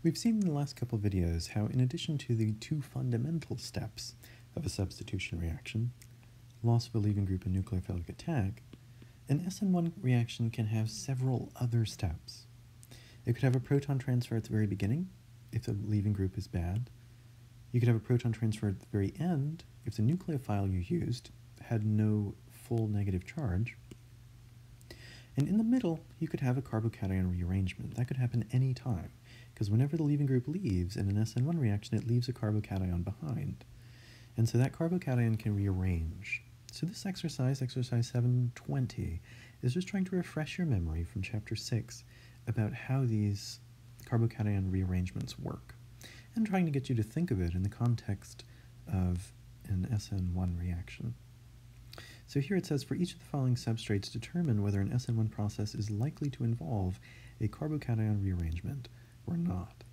We've seen in the last couple of videos how, in addition to the two fundamental steps of a substitution reaction, loss of a leaving group and nucleophilic attack, an SN1 reaction can have several other steps. It could have a proton transfer at the very beginning, if the leaving group is bad. You could have a proton transfer at the very end, if the nucleophile you used had no full negative charge. And in the middle, you could have a carbocation rearrangement. That could happen any time, because whenever the leaving group leaves in an SN1 reaction, it leaves a carbocation behind. And so that carbocation can rearrange. So this exercise 720, is just trying to refresh your memory from chapter 6 about how these carbocation rearrangements work, and trying to get you to think of it in the context of an SN1 reaction. So here it says, for each of the following substrates, determine whether an SN1 process is likely to involve a carbocation rearrangement or not.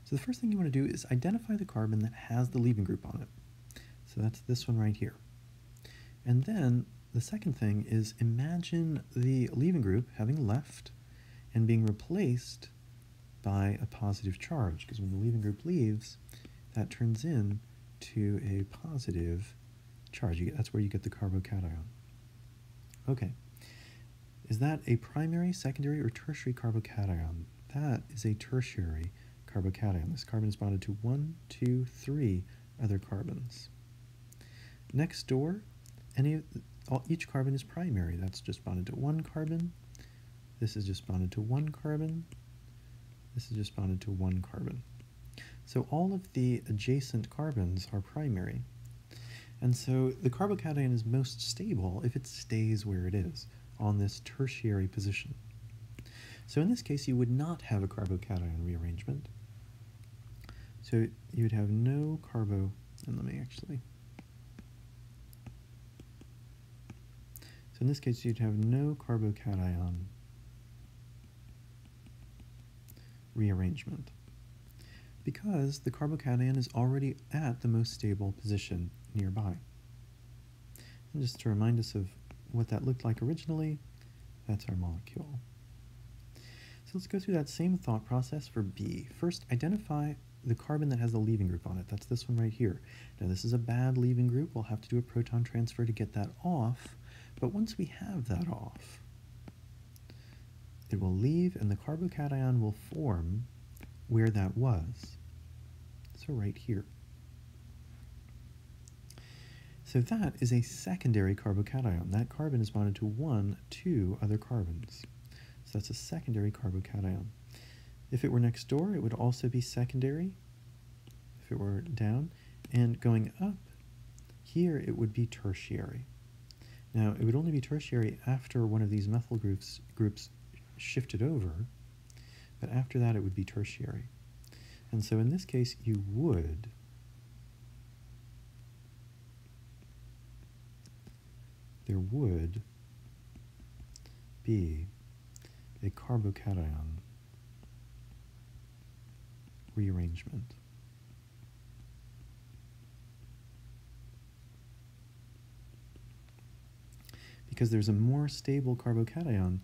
So the first thing you want to do is identify the carbon that has the leaving group on it. So that's this one right here. And then the second thing is imagine the leaving group having left and being replaced by a positive charge, because when the leaving group leaves, that turns in to a positive charge. That's where you get the carbocation. Okay. Is that a primary, secondary, or tertiary carbocation? That is a tertiary carbocation. This carbon is bonded to 1, 2, 3 other carbons. Next door, each carbon is primary. That's just bonded to one carbon. This is just bonded to one carbon. This is just bonded to one carbon. So all of the adjacent carbons are primary. And so the carbocation is most stable if it stays where it is, on this tertiary position. So in this case, you would not have a carbocation rearrangement. So you would have no carbo, and let me actually. So in this case, you'd have no carbocation rearrangement, because the carbocation is already at the most stable position nearby. And just to remind us of what that looked like originally, that's our molecule. So let's go through that same thought process for B. First, identify the carbon that has the leaving group on it. That's this one right here. Now this is a bad leaving group. We'll have to do a proton transfer to get that off, but once we have that off, it will leave and the carbocation will form where that was. So right here. So that is a secondary carbocation. That carbon is bonded to 2 other carbons. So that's a secondary carbocation. If it were next door, it would also be secondary. If it were down, and going up, here it would be tertiary. Now, it would only be tertiary after one of these methyl groups shifted over, but after that it would be tertiary. And so in this case, there would be a carbocation rearrangement. Because there's a more stable carbocation,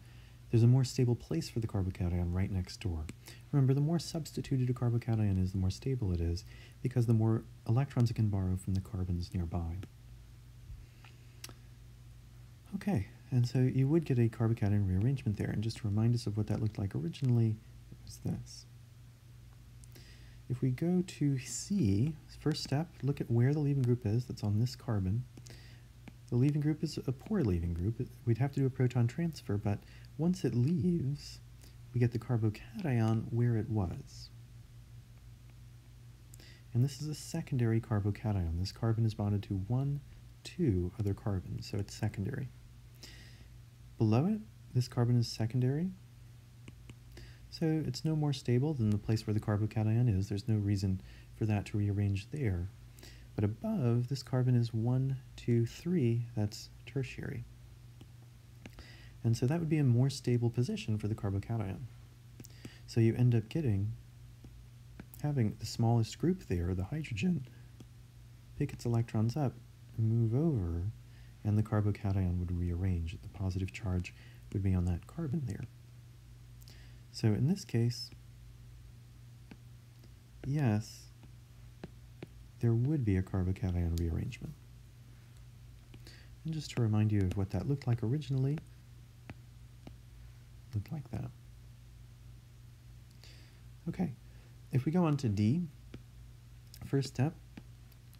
there's a more stable place for the carbocation right next door. Remember, the more substituted a carbocation is, the more stable it is, because the more electrons it can borrow from the carbons nearby. Okay, and so you would get a carbocation rearrangement there, and just to remind us of what that looked like originally, it was this. If we go to C, first step, look at where the leaving group is that's on this carbon. The leaving group is a poor leaving group. We'd have to do a proton transfer, but once it leaves, we get the carbocation where it was. And this is a secondary carbocation. This carbon is bonded to 2 other carbons, so it's secondary. Below it, this carbon is secondary, so it's no more stable than the place where the carbocation is. There's no reason for that to rearrange there. But above, this carbon is 1, 2, 3, that's tertiary. And so that would be a more stable position for the carbocation. So you end up having the smallest group there, the hydrogen, pick its electrons up, move over, and the carbocation would rearrange. The positive charge would be on that carbon there. So in this case, yes, there would be a carbocation rearrangement. And just to remind you of what that looked like originally, looked like that. Okay, if we go on to D, first step,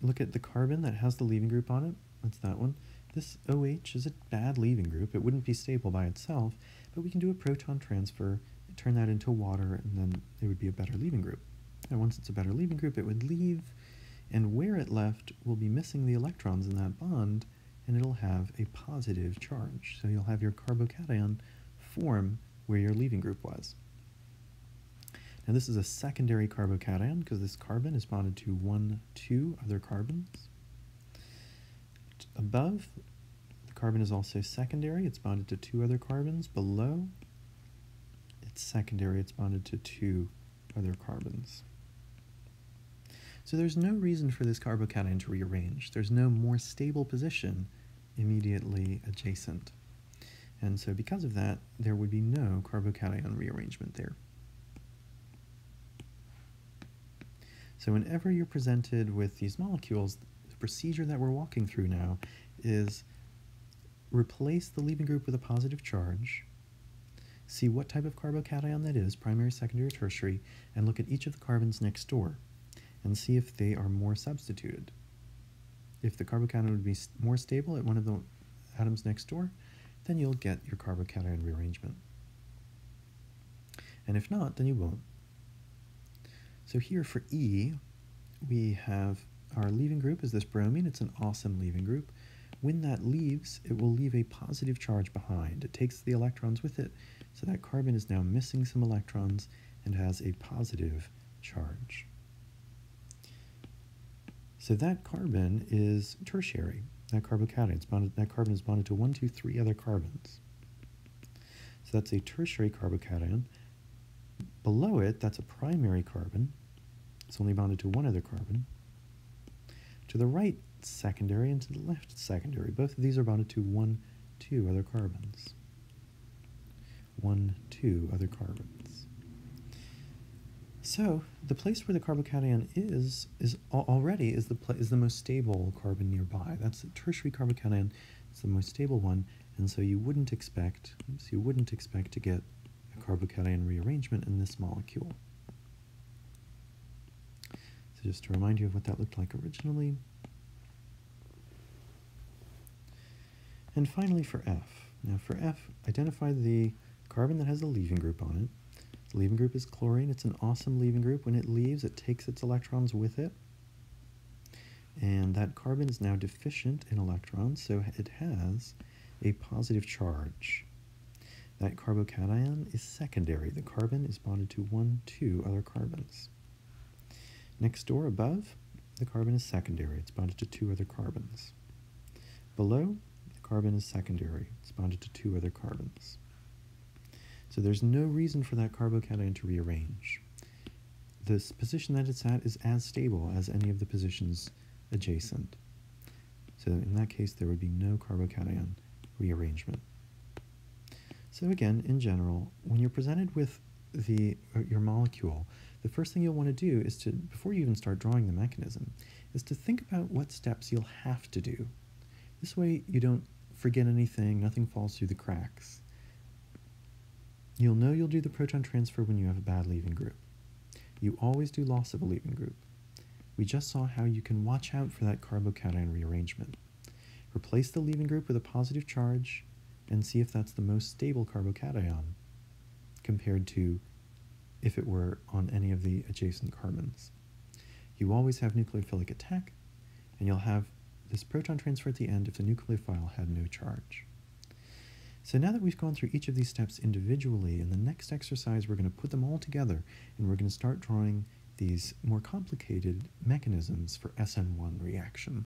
look at the carbon that has the leaving group on it. That's that one. This OH is a bad leaving group. It wouldn't be stable by itself, but we can do a proton transfer, turn that into water, and then it would be a better leaving group. And once it's a better leaving group, it would leave, and where it left will be missing the electrons in that bond, and it'll have a positive charge. So you'll have your carbocation form where your leaving group was. Now this is a secondary carbocation because this carbon is bonded to 2 other carbons. Above, the carbon is also secondary. It's bonded to 2 other carbons. Below, it's secondary. It's bonded to 2 other carbons. So there's no reason for this carbocation to rearrange. There's no more stable position immediately adjacent. And so because of that, there would be no carbocation rearrangement there. So whenever you're presented with these molecules, the procedure that we're walking through now is replace the leaving group with a positive charge, see what type of carbocation that is, primary, secondary, or tertiary, and look at each of the carbons next door and see if they are more substituted. If the carbocation would be more stable at one of the atoms next door, then you'll get your carbocation rearrangement. And if not, then you won't. So here for E, we have our leaving group is this bromine. It's an awesome leaving group. When that leaves, it will leave a positive charge behind. It takes the electrons with it, so that carbon is now missing some electrons and has a positive charge. So that carbon is tertiary, that carbocation. That carbon is bonded to 1, 2, 3 other carbons. So that's a tertiary carbocation. Below it, that's a primary carbon. It's only bonded to 1 other carbon. To the right, secondary, and to the left, secondary. Both of these are bonded to 1, 2 other carbons. 1, 2 other carbons. So the place where the carbocation is already the most stable carbon nearby. That's the tertiary carbocation. It's the most stable one, and so you wouldn't expect to get a carbocation rearrangement in this molecule. So just to remind you of what that looked like originally. And finally for F. Now for F, identify the carbon that has a leaving group on it. The leaving group is chlorine. It's an awesome leaving group. When it leaves, it takes its electrons with it. And that carbon is now deficient in electrons, so it has a positive charge. That carbocation is secondary. The carbon is bonded to 1, 2 other carbons. Next door above, the carbon is secondary. It's bonded to 2 other carbons. Below, the carbon is secondary. It's bonded to 2 other carbons. So there's no reason for that carbocation to rearrange. This position that it's at is as stable as any of the positions adjacent. So in that case, there would be no carbocation rearrangement. So again, in general, when you're presented with your molecule, the first thing you'll want to do is to, before you even start drawing the mechanism, is to think about what steps you'll have to do. This way you don't forget anything, nothing falls through the cracks. You'll know you'll do the proton transfer when you have a bad leaving group. You always do loss of a leaving group. We just saw how you can watch out for that carbocation rearrangement. Replace the leaving group with a positive charge and see if that's the most stable carbocation compared to if it were on any of the adjacent carbons. You always have nucleophilic attack, and you'll have this proton transfer at the end if the nucleophile had no charge. So now that we've gone through each of these steps individually, in the next exercise we're going to put them all together, and we're going to start drawing these more complicated mechanisms for SN1 reaction.